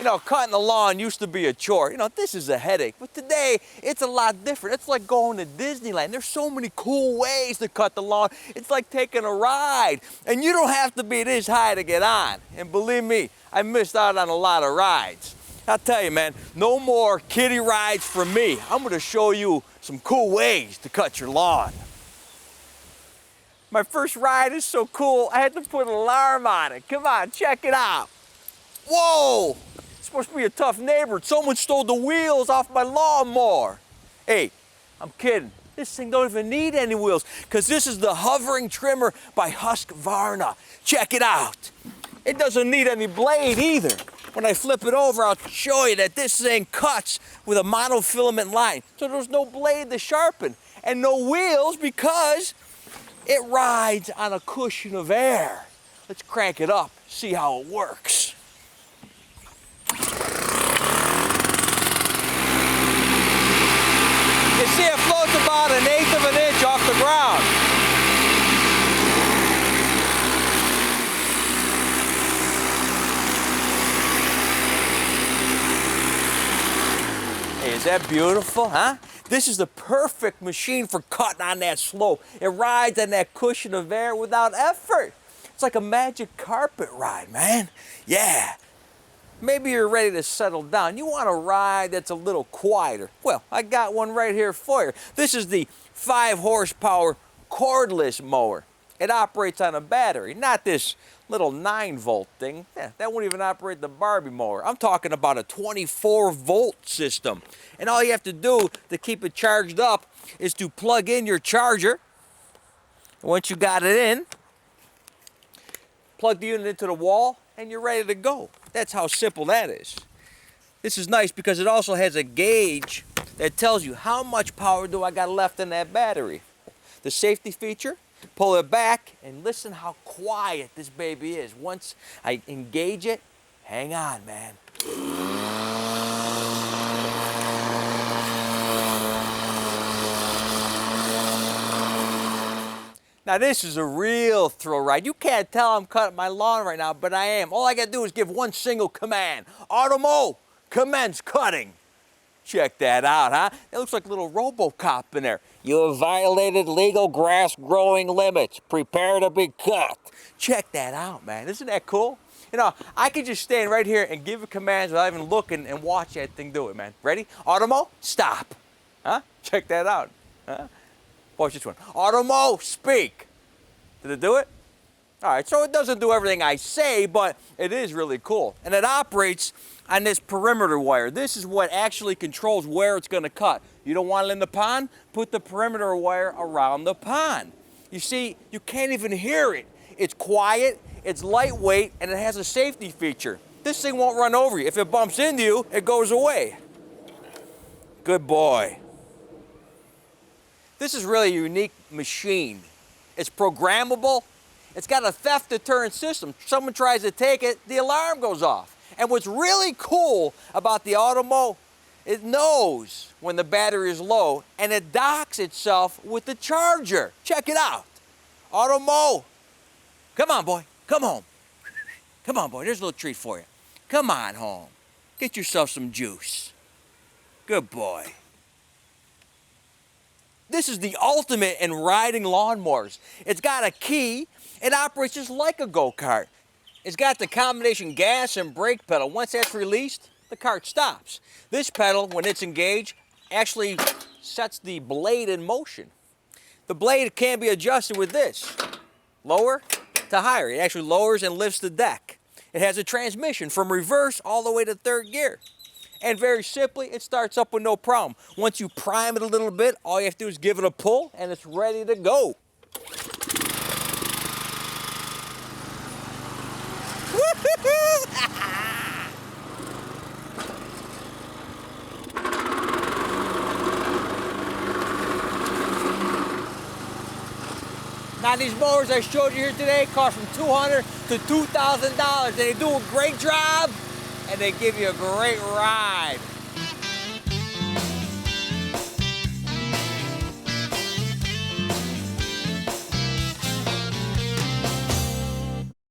You know, cutting the lawn used to be a chore. You know, this is a headache. But today, it's a lot different. It's like going to Disneyland. There's so many cool ways to cut the lawn. It's like taking a ride. And you don't have to be this high to get on. And believe me, I missed out on a lot of rides. I'll tell you, man, no more kiddie rides for me. I'm going to show you some cool ways to cut your lawn. My first ride is so cool, I had to put an alarm on it. Come on, check it out. Whoa! It's supposed to be a tough neighbor. Someone stole the wheels off my lawnmower. Hey, I'm kidding. This thing don't even need any wheels because this is the hovering trimmer by Husqvarna. Check it out. It doesn't need any blade either. When I flip it over, I'll show you that this thing cuts with a monofilament line. So there's no blade to sharpen and no wheels because it rides on a cushion of air. Let's crank it up, see how it works. You see it floats about 1/8 of an inch off the ground. Hey, is that beautiful, huh? This is the perfect machine for cutting on that slope. It rides on that cushion of air without effort. It's like a magic carpet ride, man. Yeah. Maybe you're ready to settle down. You want a ride that's a little quieter. Well, I got one right here for you. This is the 5 horsepower cordless mower. It operates on a battery, not this little 9-volt thing. Yeah, that won't even operate the Barbie mower. I'm talking about a 24-volt system. And all you have to do to keep it charged up is to plug in your charger. Once you got it in, plug the unit into the wall, and you're ready to go. That's how simple that is. This is nice because it also has a gauge that tells you how much power do I got left in that battery. The safety feature, pull it back and listen how quiet this baby is. Once I engage it, hang on, man. Now this is a real thrill ride. You can't tell I'm cutting my lawn right now, but I am. All I gotta do is give one single command. Automo, commence cutting. Check that out, huh? It looks like a little Robocop in there. You have violated legal grass growing limits. Prepare to be cut. Check that out, man. Isn't that cool? You know, I could just stand right here and give commands without even looking and watch that thing do it, man. Ready? Automo, stop. Huh? Check that out. Huh? Watch this one. Automo, speak. Did it do it? All right, so it doesn't do everything I say, but it is really cool. And it operates on this perimeter wire. This is what actually controls where it's gonna cut. You don't want it in the pond? Put the perimeter wire around the pond. You see, you can't even hear it. It's quiet, it's lightweight, and it has a safety feature. This thing won't run over you. If it bumps into you, it goes away. Good boy. This is really a unique machine. It's programmable. It's got a theft deterrent system. Someone tries to take it, the alarm goes off. And what's really cool about the Automo, it knows when the battery is low and it docks itself with the charger. Check it out. Automo, come on, boy, come home. Come on, boy, there's a little treat for you. Come on home. Get yourself some juice. Good boy. This is the ultimate in riding lawnmowers. It's got a key. It operates just like a go-kart. It's got the combination gas and brake pedal. Once that's released, the cart stops. This pedal, when it's engaged, actually sets the blade in motion. The blade can be adjusted with this. Lower to higher. It actually lowers and lifts the deck. It has a transmission from reverse all the way to 3rd gear. And very simply, it starts up with no problem. Once you prime it a little bit, all you have to do is give it a pull, and it's ready to go. Now these mowers I showed you here today cost from $200 to $2,000, and they do a great job, and they give you a great ride.